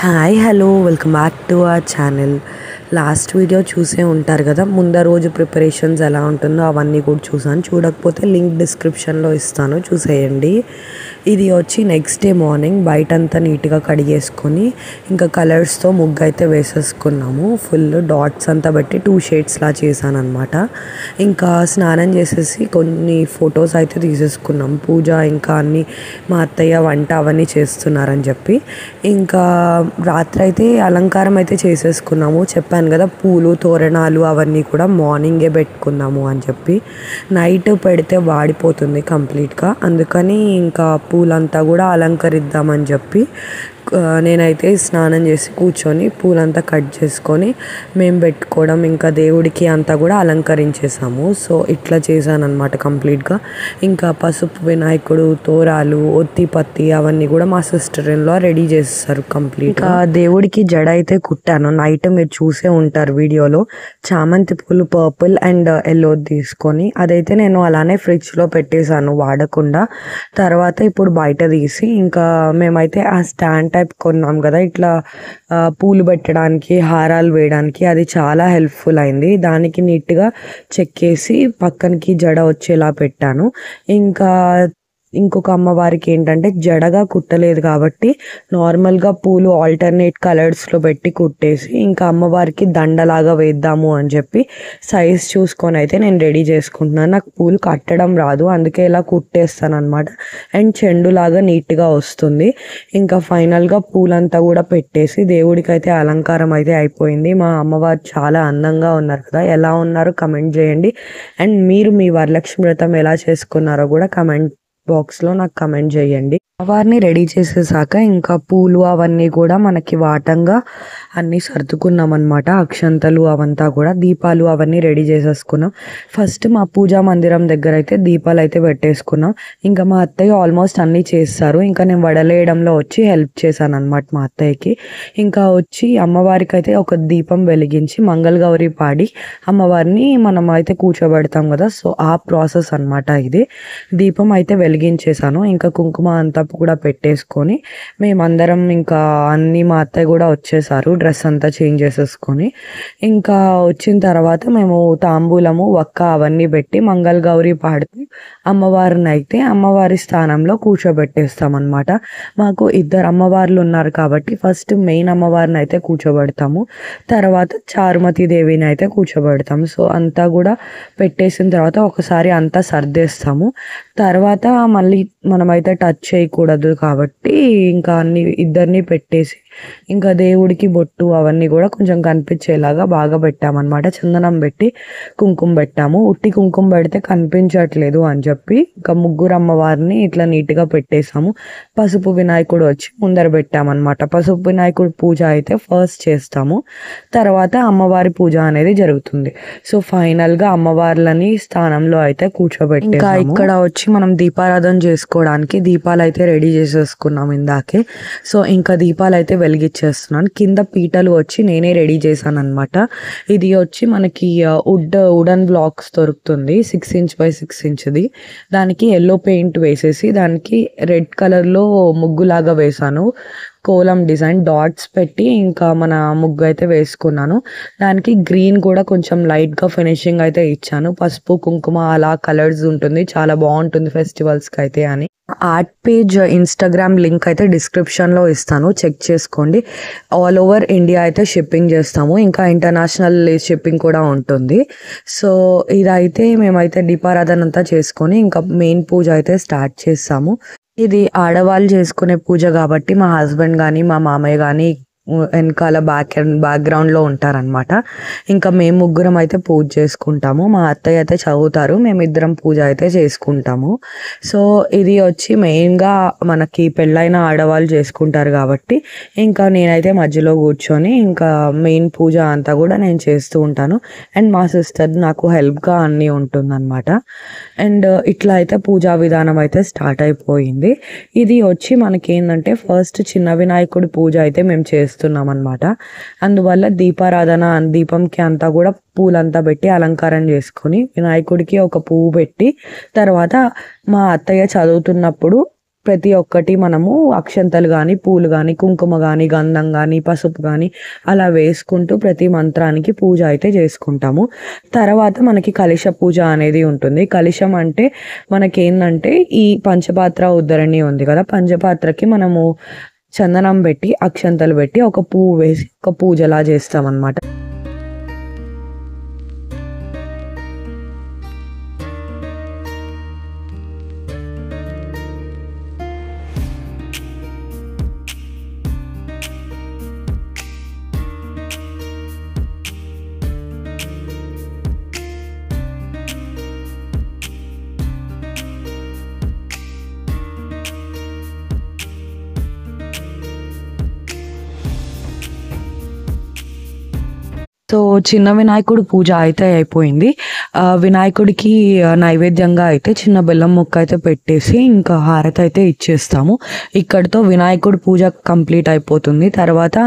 Hi hello welcome back to our channel. Last video చూసే ఉంటారు కదా, ముందు రోజు ప్రిపరేషన్స్ ఎలా ఉంటుందో అవన్నీ కూడా చూసాను. చూడకపోతే లింక్ డిస్క్రిప్షన్లో ఇస్తాను, చూసేయండి. ఇది వచ్చి నెక్స్ట్ డే మార్నింగ్ బయటంతా నీట్గా కడిగేసుకొని ఇంకా కలర్స్తో ముగ్గు అయితే వేసేసుకున్నాము. ఫుల్ డాట్స్ అంతా పెట్టి 2 షేడ్స్లా చేశాను అనమాట. ఇంకా స్నానం చేసేసి కొన్ని ఫొటోస్ అయితే తీసేసుకున్నాం. పూజ ఇంకా అన్నీ మా అత్తయ్య వంట అవన్నీ చేస్తున్నారని చెప్పి ఇంకా రాత్రి అయితే అలంకారం అయితే చేసేసుకున్నాము. చెప్పాను కదా, పూలు తోరణాలు అవన్నీ కూడా మార్నింగే పెట్టుకుందాము అని చెప్పి. నైట్ పెడితే వాడిపోతుంది కంప్లీట్గా, అందుకని ఇంకా పూలంతా కూడా అలంకరిద్దామని చెప్పి నేనైతే స్నానం చేసి కూర్చొని పూలంతా కట్ చేసుకొని మేము పెట్టుకోవడం, ఇంకా దేవుడికి అంతా కూడా అలంకరించేసాము. సో ఇట్లా చేశాను అనమాట కంప్లీట్గా. ఇంకా పసుపు వినాయకుడు, తోరాలు, ఒత్తి పత్తి అవన్నీ కూడా మా సిస్టర్ ఇన్ లా రెడీ చేస్తారు కంప్లీట్గా. దేవుడికి జడ అయితే కుట్టాను. నైట్ మీరు చూసే ఉంటారు వీడియోలో. చామంతి పూలు పర్పుల్ అండ్ ఎల్లో తీసుకొని అదైతే నేను అలానే ఫ్రిడ్జ్లో పెట్టేశాను వాడకుండా. తర్వాత ఇప్పుడు బయట తీసి ఇంకా మేమైతే ఆ స్టాండ్ టైప్ కొన్నాం కదా, ఇట్లా పూలు పెట్టడానికి, హారాలు వేయడానికి. అది చాలా హెల్ప్ఫుల్ అయింది. దానికి నీట్గా చెక్కేసి పక్కనకి జడ వచ్చేలా పెట్టాను. ఇంకా ఇంకొక అమ్మవారికి ఏంటంటే జడగా కుట్టలేదు కాబట్టి నార్మల్గా పూలు ఆల్టర్నేట్ కలర్స్లో పెట్టి కుట్టేసి ఇంకా అమ్మవారికి దండలాగా వేద్దాము అని చెప్పి సైజ్ చూసుకొని అయితే నేను రెడీ చేసుకుంటున్నాను. నాకు పూలు కట్టడం రాదు, అందుకే ఇలా కుట్టేస్తాను అనమాట. అండ్ చెండులాగా నీట్గా వస్తుంది. ఇంకా ఫైనల్గా పూలంతా కూడా పెట్టేసి దేవుడికి అయితే అలంకారం అయితే అయిపోయింది. మా అమ్మవారు చాలా అందంగా ఉన్నారు కదా, ఎలా ఉన్నారో కమెంట్ చేయండి. అండ్ మీరు మీ వరలక్ష్మి వ్రతం ఎలా చేసుకున్నారో కూడా కమెంట్ బాక్స్లో నాకు కమెంట్ చేయండి. అమ్మవారిని రెడీ చేసేసాక ఇంకా పూలు అవన్నీ కూడా మనకి వాటంగా అన్నీ సర్దుకున్నాం అనమాట. అక్షంతలు అవంతా కూడా, దీపాలు అవన్నీ రెడీ చేసేసుకున్నాం. ఫస్ట్ మా పూజా మందిరం దగ్గర అయితే దీపాలు అయితే పెట్టేసుకున్నాం. ఇంకా మా అత్తయ్య ఆల్మోస్ట్ అన్నీ చేస్తారు. ఇంకా నేను వడలేయడంలో వచ్చి హెల్ప్ చేశాను అనమాట మా అత్తయ్యకి. ఇంకా వచ్చి అమ్మవారికి అయితే ఒక దీపం వెలిగించి మంగళగౌరి పాడి అమ్మవారిని మనం అయితే కూర్చోబెడతాం కదా, సో ఆ ప్రాసెస్ అనమాట ఇది. దీపం అయితే వెలిగించేసాను. ఇంకా కుంకుమ అంతా కూడా పెట్టేసుకొని మేమందరం ఇంకా అన్నీ, మా అత్తయ్య కూడా వచ్చేసారు డ్రెస్ అంతా చేంజ్ చేసేసుకొని. ఇంకా వచ్చిన తర్వాత మేము తాంబూలము, వక్క అవన్నీ పెట్టి మంగళగౌరి పాడుతూ అమ్మవారిని అయితే అమ్మవారి స్థానంలో కూర్చోబెట్టేస్తామన్నమాట. మాకు 2 అమ్మవార్లు ఉన్నారు కాబట్టి ఫస్ట్ మెయిన్ అమ్మవారిని అయితే కూర్చోబెడతాము, తర్వాత చారుమతి దేవిని అయితే కూర్చోబెడతాము. సో అంతా కూడా పెట్టేసిన తర్వాత ఒకసారి అంతా సర్దేస్తాము. తర్వాత మళ్ళీ మనమైతే టచ్ చేయకూడదు కాబట్టి ఇంకా ఇద్దరిని పెట్టేసి ఇంకా దేవుడికి బొట్టు అవన్నీ కూడా కొంచెం కనిపించేలాగా బాగా పెట్టామన్నమాట. చందనం పెట్టి కుంకుమ పెట్టాము. ఉట్టి కుంకుమ పెడితే కనిపించట్లేదు అని చెప్పి ఇంకా 3 అమ్మవారిని ఇట్లా నీట్గా పెట్టేసాము. పసుపు వినాయకుడు వచ్చి ముందర పెట్టామన్నమాట. పసుపు వినాయకుడు పూజ అయితే ఫస్ట్ చేస్తాము, తర్వాత అమ్మవారి పూజ అనేది జరుగుతుంది. సో ఫైనల్గా అమ్మవార్లని స్థానంలో అయితే కూర్చోబెట్టి ఇంకా ఇక్కడ వచ్చి మనం దీపారాధన చేసుకోవడానికి దీపాలు అయితే రెడీ చేసేసుకున్నాం ఇందాకే. సో ఇంకా దీపాలు అయితే వెలిగించేస్తున్నాను. కింద పీటలు వచ్చి నేనే రెడీ చేశాను అనమాట. ఇది వచ్చి మనకి వుడెన్ బ్లాక్స్ దొరుకుతుంది, 6 ఇంచ్ బై 6 ఇంచ్ది. దానికి ఎల్లో పెయింట్ వేసేసి దానికి రెడ్ కలర్లో ముగ్గులాగా వేసాను. కోలం డిజైన్ డాట్స్ పెట్టి ఇంకా మన ముగ్గు అయితే వేసుకున్నాను. దానికి గ్రీన్ కూడా కొంచెం లైట్గా ఫినిషింగ్ అయితే ఇచ్చాను. పసుపు కుంకుమ అలా కలర్స్ ఉంటుంది, చాలా బాగుంటుంది ఫెస్టివల్స్కి అయితే అని. ఆర్ట్ పేజ్ ఇన్స్టాగ్రామ్ లింక్ అయితే డిస్క్రిప్షన్లో ఇస్తాను, చెక్ చేసుకోండి. ఆల్ ఓవర్ ఇండియా అయితే షిప్పింగ్ చేస్తాము, ఇంకా ఇంటర్నేషనల్ షిప్పింగ్ కూడా ఉంటుంది. సో ఇదైతే మేమైతే దీపారాధన అంతా చేసుకొని ఇంకా మెయిన్ పూజ అయితే స్టార్ట్ చేస్తాము. ఇది ఆడవాళ్ళు చేసుకునే పూజ కాబట్టి మా హస్బెండ్ కానీ మా మామయ్య కానీ వెనకాల బ్యాక్గ్రౌండ్లో ఉంటారనమాట. ఇంకా మేము 3 అయితే పూజ చేసుకుంటాము. మా అత్తయ్య అయితే చదువుతారు, మేమిద్దరం పూజ అయితే చేసుకుంటాము. సో ఇది వచ్చి మెయిన్గా మనకి పెళ్ళైన ఆడవాళ్ళు చేసుకుంటారు కాబట్టి ఇంకా నేనైతే మధ్యలో కూర్చొని ఇంకా మెయిన్ పూజ అంతా కూడా నేను చేస్తూ ఉంటాను. అండ్ మా సిస్టర్ నాకు హెల్ప్గా అన్నీ ఉంటుందన్నమాట. అండ్ ఇట్లా అయితే పూజా విధానం అయితే స్టార్ట్ అయిపోయింది. ఇది వచ్చి మనకి ఏంటంటే ఫస్ట్ చిన్న వినాయకుడి పూజ అయితే మేము చేస్తాం చేస్తున్నాం అనమాట. అందువల్ల దీపారాధన దీపంకి అంతా కూడా పూలంతా పెట్టి అలంకారం చేసుకొని వినాయకుడికి ఒక పువ్వు పెట్టి తర్వాత మా అత్తయ్య చదువుతున్నప్పుడు ప్రతి ఒక్కటి మనము అక్షంతలు కానీ, పూలు కానీ, కుంకుమ కానీ, గంధం కానీ, పసుపు కానీ అలా వేసుకుంటూ ప్రతి మంత్రానికి పూజ అయితే చేసుకుంటాము. తర్వాత మనకి కలశ పూజ అనేది ఉంటుంది. కలశం అంటే మనకేందంటే ఈ పంచపాత్ర ఉద్ధరణి ఉంది కదా, పంచపాత్రకి మనము చందనం పెట్టి, అక్షంతలు పెట్టి, ఒక పువ్వు వేసి ఒక పూజలా చేస్తామన్నమాట. సో చిన్న వినాయకుడు పూజ అయితే అయిపోయింది. వినాయకుడికి నైవేద్యంగా అయితే చిన్న బెల్లం ముక్క అయితే పెట్టేసి ఇంకా హారతి అయితే ఇచ్చేస్తాము. ఇక్కడితో వినాయకుడి పూజ కంప్లీట్ అయిపోతుంది. తర్వాత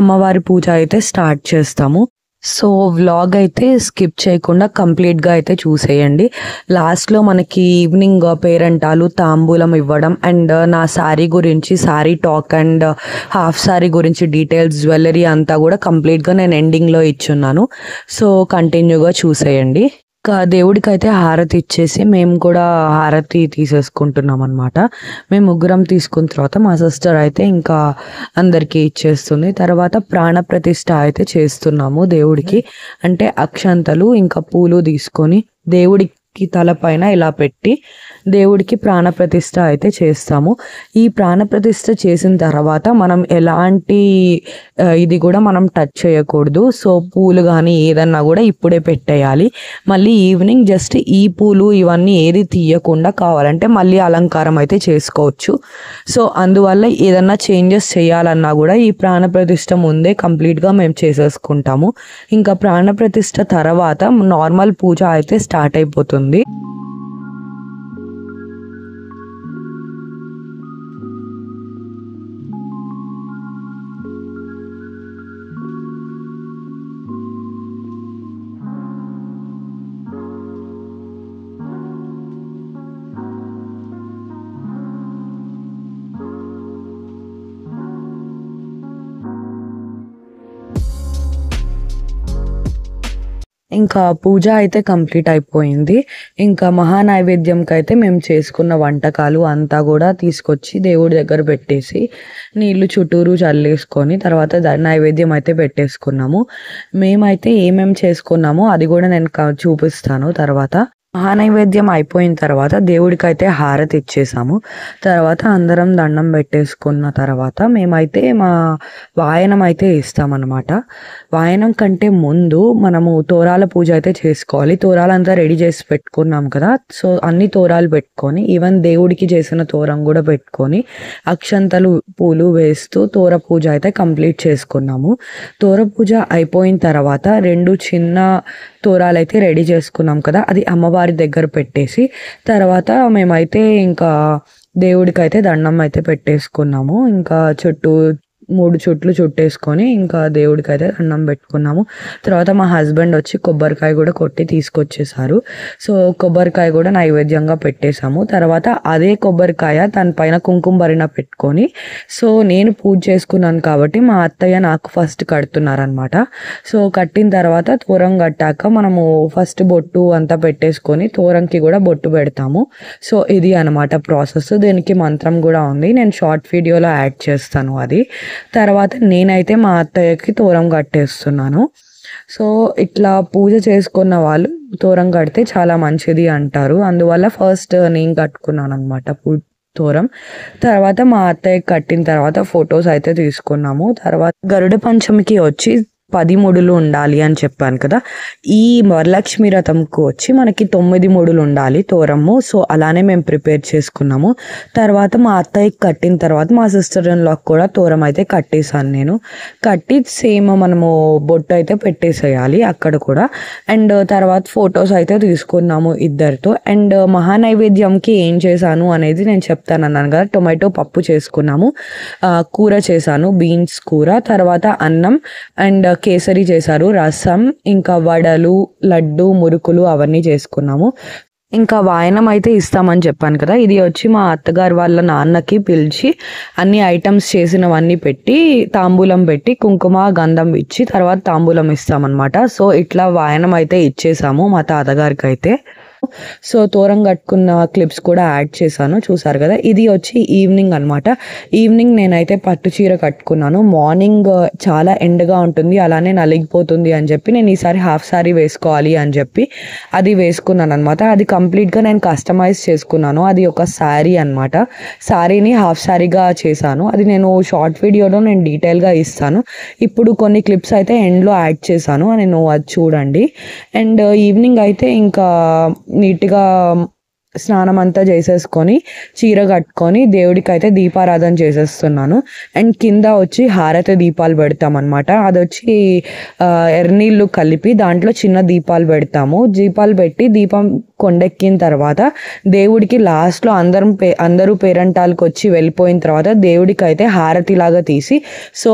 అమ్మవారి పూజ అయితే స్టార్ట్ చేస్తాము. సో వ్లాగ్ అయితే స్కిప్ చేయకుండా కంప్లీట్గా అయితే చూసేయండి. లాస్ట్లో మనకి ఈవినింగ్ పేరంటాలు, తాంబూలం ఇవ్వడం అండ్ నా శారీ గురించి, sari talk and half sari గురించి డీటెయిల్స్, జ్యువెలరీ అంతా కూడా కంప్లీట్గా నేను ఎండింగ్లో ఇచ్చున్నాను. సో కంటిన్యూగా చూసేయండి. ఇంకా దేవుడికి అయితే హారతి ఇచ్చేసి మేము కూడా హారతి తీసేసుకుంటున్నాం అనమాట. మేము ముగ్గురం తీసుకున్న తర్వాత మా సిస్టర్ అయితే ఇంకా అందరికీ ఇచ్చేస్తుంది. తర్వాత ప్రాణ ప్రతిష్ఠ అయితే చేస్తున్నాము దేవుడికి. అంటే అక్షంతలు ఇంకా పూలు తీసుకొని దేవుడికి తలపైన ఇలా పెట్టి దేవుడికి ప్రాణప్రతిష్ఠ అయితే చేస్తాము. ఈ ప్రాణప్రతిష్ఠ చేసిన తర్వాత మనం ఎలాంటి ఇది కూడా మనం టచ్ చేయకూడదు. సో పూలు కానీ ఏదన్నా కూడా ఇప్పుడే పెట్టేయాలి. మళ్ళీ ఈవినింగ్ జస్ట్ ఈ పూలు ఇవన్నీ ఏది తీయకుండా కావాలంటే మళ్ళీ అలంకారం అయితే చేసుకోవచ్చు. సో అందువల్ల ఏదన్నా చేంజెస్ చేయాలన్నా కూడా ఈ ప్రాణప్రతిష్ఠ ముందే కంప్లీట్గా మేము చేసేసుకుంటాము. ఇంకా ప్రాణప్రతిష్ఠ తర్వాత నార్మల్ పూజ అయితే స్టార్ట్ అయిపోతుంది. ఇంకా పూజ అయితే కంప్లీట్ అయిపోయింది. ఇంకా మహానైవేద్యంకి అయితే మేము చేసుకున్న వంటకాలు అంతా కూడా తీసుకొచ్చి దేవుడి దగ్గర పెట్టేసి నీళ్లు చుట్టూరు చల్లేసుకొని తర్వాత నైవేద్యం అయితే పెట్టేసుకున్నాము. మేమైతే ఏమేమి చేసుకున్నామో అది కూడా నేను చూపిస్తాను తర్వాత. మహానైవేద్యం అయిపోయిన తర్వాత దేవుడికి అయితే హారతి ఇచ్చేసాము. తర్వాత అందరం దండం పెట్టేసుకున్న తర్వాత మేమైతే మా వాయనం అయితే ఇస్తామన్నమాట. వాయనం కంటే ముందు మనము తోరాల పూజ అయితే చేసుకోవాలి. తోరాలంతా రెడీ చేసి పెట్టుకున్నాం కదా, సో అన్ని తోరాలు పెట్టుకొని ఈవెన్ దేవుడికి చేసిన తోరం కూడా పెట్టుకొని అక్షంతలు పూలు వేస్తూ తోర పూజ అయితే కంప్లీట్ చేసుకున్నాము. తోర పూజ అయిపోయిన తర్వాత 2 చిన్న తోరాలు అయితే రెడీ చేసుకున్నాం కదా, అది అమ్మవారి దగ్గర పెట్టేసి తర్వాత మేమైతే ఇంకా దేవుడికి అయితే దండం అయితే పెట్టేసుకున్నాము. ఇంకా 3 చుట్లు చుట్టేసుకొని ఇంకా దేవుడికి అయితే దండం పెట్టుకున్నాము. తర్వాత మా హస్బెండ్ వచ్చి కొబ్బరికాయ కూడా కొట్టి తీసుకొచ్చేసారు. సో కొబ్బరికాయ కూడా నైవేద్యంగా పెట్టేశాము. తర్వాత అదే కొబ్బరికాయ దానిపైన కుంకుమ భరిణ పెట్టుకొని, సో నేను పూజ చేసుకున్నాను కాబట్టి మా అత్తయ్య నాకు ఫస్ట్ కడుతున్నారనమాట. సో కట్టిన తర్వాత తోరం కట్టాక మనము ఫస్ట్ బొట్టు అంతా పెట్టేసుకొని తోరంకి కూడా బొట్టు పెడతాము. సో ఇది అనమాట ప్రాసెస్. దీనికి మంత్రం కూడా ఉంది, నేను షార్ట్ వీడియోలో యాడ్ చేస్తాను అది. తర్వాత నేనైతే మా అత్తయ్యకి తోరం కట్టేస్తున్నాను. సో ఇట్లా పూజ చేసుకున్న వాళ్ళు తోరం కడితే చాలా మంచిది అంటారు. అందువల్ల ఫస్ట్ నేను కట్టుకున్నాను అనమాట తోరం. తర్వాత మా అత్తయ్యకి కట్టిన తర్వాత ఫొటోస్ అయితే తీసుకున్నాము. తర్వాత గరుడ పంచమికి వచ్చి 10 ముడులు ఉండాలి అని చెప్పాను కదా, ఈ వరలక్ష్మి వ్రతంకు వచ్చి మనకి 9 ముడులు ఉండాలి తోరము. సో అలానే మేము ప్రిపేర్ చేసుకున్నాము. తర్వాత మా అత్తయ్యకి కట్టిన తర్వాత మా సిస్టర్ ఇన్ లాకి కూడా తోరం అయితే కట్టేసాను నేను. కట్టి సేమ్ మనము బొట్టు అయితే పెట్టేసేయాలి అక్కడ కూడా. అండ్ తర్వాత ఫొటోస్ అయితే తీసుకున్నాము ఇద్దరితో. అండ్ మహానైవేద్యంకి ఏం చేశాను అనేది నేను చెప్తాను అన్నాను కదా, టొమాటో పప్పు చేసుకున్నాము, కూర చేశాను, బీన్స్ కూర, తర్వాత అన్నం అండ్ కేసరి చేశారు, రసం, ఇంకా వడలు, లడ్డు, మురుకులు అవన్నీ చేసుకున్నాము. ఇంకా వాయనం అయితే ఇస్తామని చెప్పాను కదా, ఇది వచ్చి మా అత్తగారు వాళ్ళ నాన్నకి పిలిచి అన్ని ఐటమ్స్ చేసినవన్నీ పెట్టి తాంబూలం పెట్టి కుంకుమ గంధం ఇచ్చి తర్వాత తాంబూలం ఇస్తామన్నమాట. సో ఇట్లా వాయనం అయితే ఇచ్చేసాము మా తాతగారికి అయితే. సో తోరం కట్టుకున్న క్లిప్స్ కూడా యాడ్ చేశాను, చూసారు కదా. ఇది వచ్చి ఈవినింగ్ అనమాట. ఈవినింగ్ నేనైతే పట్టు చీర కట్టుకున్నాను. మార్నింగ్ చాలా ఎండగా ఉంటుంది, అలానే నలిగిపోతుంది అని చెప్పి నేను ఈసారి హాఫ్ సారీ వేసుకోవాలి అని చెప్పి అది వేసుకున్నాను అనమాట. అది కంప్లీట్గా నేను కస్టమైజ్ చేసుకున్నాను. అది ఒక శారీ అనమాట. శారీని హాఫ్ శారీగా చేశాను. అది నేను షార్ట్ వీడియోలో నేను డీటెయిల్గా ఇస్తాను. ఇప్పుడు కొన్ని క్లిప్స్ అయితే ఎండ్లో యాడ్ చేశాను, నేను అది చూడండి. అండ్ ఈవినింగ్ అయితే ఇంకా నీట్గా స్నానం అంతా చేసేసుకొని చీర కట్టుకొని దేవుడికి అయితే దీపారాధన చేసేస్తున్నాను. అండ్ కింద వచ్చి హారతి దీపాలు పెడతామన్నమాట. అది వచ్చి ఎర్రనీళ్ళు కలిపి దాంట్లో చిన్న దీపాలు పెడతాము. దీపాలు పెట్టి దీపం కొండెక్కిన తర్వాత దేవుడికి లాస్ట్లో అందరూ పేరంటాలకు వచ్చి వెళ్ళిపోయిన తర్వాత దేవుడికి అయితే హారతిలాగా తీసి, సో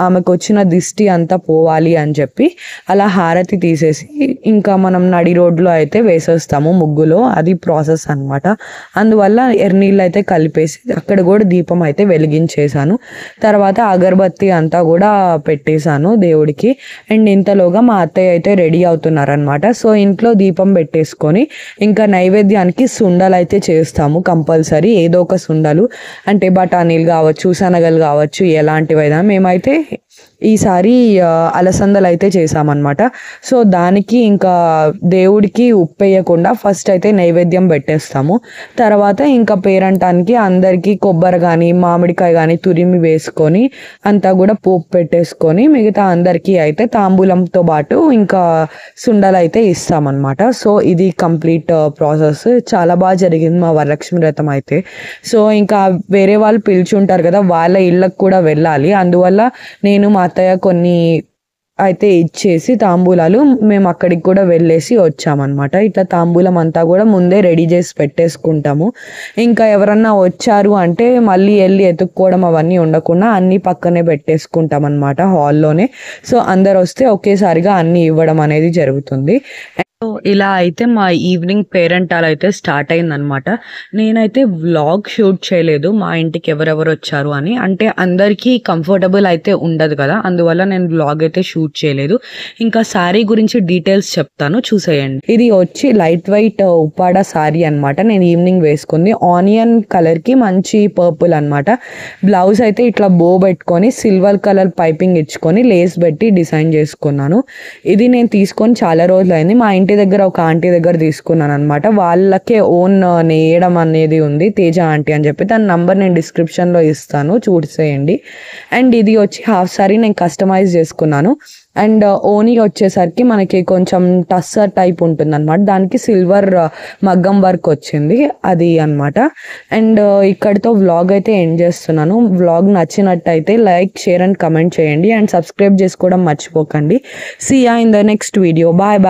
ఆమెకు వచ్చిన దిష్టి అంతా పోవాలి అని చెప్పి అలా హారతి తీసేసి ఇంకా మనం నడి రోడ్లో అయితే వేసేస్తాము ముగ్గులో. అది ప్రాసెస్ అనమాట. అందువల్ల ఎర్రనీళ్ళు అయితే కలిపేసి అక్కడ కూడా దీపం అయితే వెలిగించేసాను. తర్వాత అగరబత్తి అంతా కూడా పెట్టేశాను దేవుడికి. అండ్ ఇంతలోగా మా అత్తయ్య అయితే రెడీ అవుతున్నారనమాట. సో ఇంట్లో దీపం పెట్టేసుకొని ఇంకా నైవేద్యానికి సుండలు అయితే చేస్తాము కంపల్సరీ. ఏదో ఒక సుండలు అంటే బఠానీలు కావచ్చు, శనగలు కావచ్చు, ఎలాంటివైనా. మేమైతే ఈసారి అలసందలు అయితే చేసామన్నమాట. సో దానికి ఇంకా దేవుడికి ఉప్పు వేయకుండా ఫస్ట్ అయితే నైవేద్యం పెట్టేస్తాము. తర్వాత ఇంకా పేరంటానికి అందరికీ కొబ్బరి కానీ మామిడికాయ కానీ తురిమి వేసుకొని అంతా కూడా పోపు పెట్టేసుకొని మిగతా అందరికీ అయితే తాంబూలంతో పాటు ఇంకా సుండలు అయితే ఇస్తామన్నమాట. సో ఇది కంప్లీట్ ప్రాసెస్. చాలా బాగా జరిగింది మా వరలక్ష్మి వ్రతం అయితే. సో ఇంకా వేరే వాళ్ళు పిలిచుంటారు కదా, వాళ్ళ ఇళ్ళకు కూడా వెళ్ళాలి. అందువల్ల నేను మా అత్తయ్య కొన్ని అయితే ఇచ్చేసి తాంబూలాలు మేము అక్కడికి కూడా వెళ్ళేసి వచ్చామన్నమాట. ఇట్లా తాంబూలం అంతా కూడా ముందే రెడీ చేసి పెట్టేసుకుంటాము. ఇంకా ఎవరన్నా వచ్చారు అంటే మళ్ళీ వెళ్ళి ఎత్తుక్కోవడం అవన్నీ ఉండకుండా అన్నీ పక్కనే పెట్టేసుకుంటాం అన్నమాట హాల్లోనే. సో అందరు వస్తే ఒకేసారిగా అన్నీ ఇవ్వడం అనేది జరుగుతుంది. సో ఇలా అయితే మా ఈవినింగ్ పేరెంటాలు అయితే స్టార్ట్ అయిందనమాట. నేనైతే వ్లాగ్ షూట్ చేయలేదు మా ఇంటికి ఎవరెవరు వచ్చారు అని, అంటే అందరికీ కంఫర్టబుల్ అయితే ఉండదు కదా, అందువల్ల నేను వ్లాగ్ అయితే షూట్ చేయలేదు. ఇంకా శారీ గురించి డీటెయిల్స్ చెప్తాను, చూసేయండి. ఇది వచ్చి లైట్ వైట్ ఉప్పాడ శారీ అనమాట. నేను ఈవినింగ్ వేసుకుంది ఆనియన్ కలర్కి మంచి పర్పుల్ అనమాట. బ్లౌజ్ అయితే ఇట్లా బో పెట్టుకొని సిల్వర్ కలర్ పైపింగ్ ఇచ్చుకొని లేస్ పెట్టి డిజైన్ చేసుకున్నాను. ఇది నేను తీసుకొని చాలా రోజులైంది. మా ఇంటి దగ్గర ఒక ఆంటీ దగ్గర తీసుకున్నాను అనమాట. వాళ్ళకే ఓన్ నేయడం అనేది ఉంది, తేజ ఆంటీ అని చెప్పి. దాని నంబర్ నేను డిస్క్రిప్షన్లో ఇస్తాను, చూసేయండి. అండ్ ఇది వచ్చి హాఫ్ సారీ నేను కస్టమైజ్ చేసుకున్నాను. అండ్ ఓనీ వచ్చేసరికి మనకి కొంచెం టస్సర్ టైప్ ఉంటుంది అనమాట. దానికి సిల్వర్ మగ్గం వర్క్ వచ్చింది, అది అనమాట. అండ్ ఇక్కడితో వ్లాగ్ అయితే ఎండ్ చేస్తున్నాను. వ్లాగ్ నచ్చినట్టయితే లైక్, షేర్ అండ్ కమెంట్ చేయండి. అండ్ సబ్స్క్రైబ్ చేసుకోవడం మర్చిపోకండి. See ya in the next video. Bye bye.